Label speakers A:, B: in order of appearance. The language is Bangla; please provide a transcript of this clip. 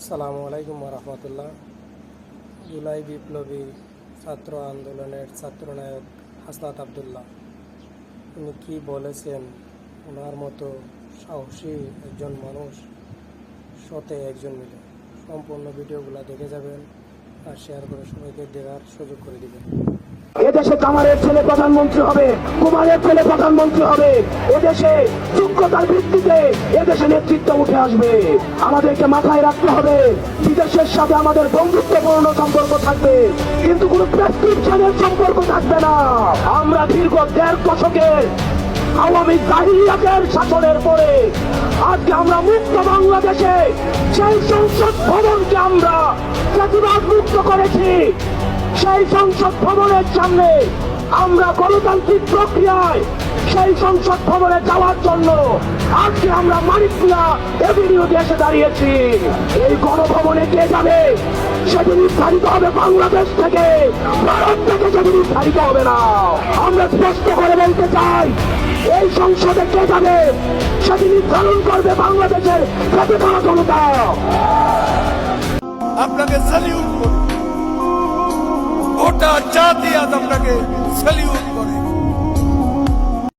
A: আসসালামু আলাইকুম রহমতুল্লাহ। জুলাই বিপ্লবী ছাত্র আন্দোলনের ছাত্রনায়ক হাসনাত আবদুল্লাহ উনি কি বলেছেন, ওনার মতো সাহসী একজন মানুষ শতে একজন মিলে সম্পূর্ণ ভিডিওগুলো দেখে যাবেন আর শেয়ার করে সবাইকে দেখার সুযোগ করে দিবেন।
B: এদেশে কামারের ছেলে প্রধানমন্ত্রী হবে, কুমারের ছেলে প্রধানমন্ত্রী হবে। এদেশে যোগ্যতার ভিত্তিতে এদেশে নেতৃত্ব উঠে আসবে। আমাদেরকে মাথায় রাখতে হবে, বিদেশের সাথে আমাদের বন্ধুত্বপূর্ণ সম্পর্ক থাকবে, কিন্তু কোনো প্রেসক্রিপশনের সম্পর্ক থাকবে না। আমরা দীর্ঘ 1.5 দশকের আওয়ামী জাহিলিয়াতের শাসনের পরে আজকে আমরা মুক্ত বাংলাদেশে সেই সংসদ ভবনকে আমরা প্রতিবাদ মুক্ত করেছি। সেই সংসদ ভবনের সামনে আমরা গণতান্ত্রিক প্রক্রিয়ায় সেই সংসদ ভবনে যাওয়ার জন্য আজকে আমরা মানিকপুরা এভিনিউতে এসে দাঁড়িয়েছি। এই গণভবনে কে যাবে সেটি নির্ধারিত হবে বাংলাদেশ থেকে, ভারত থেকে সেটি নির্ধারিত হবে না। আমরা স্পষ্ট করে বলতে চাই, এই সংসদে কে যাবে সেটি নির্ধারণ করবে বাংলাদেশের প্রতিটা জনতা।
C: আপনাকে স্যালিউট করি, গোটা জাতি আজ আপনাকে স্যালিউট করে।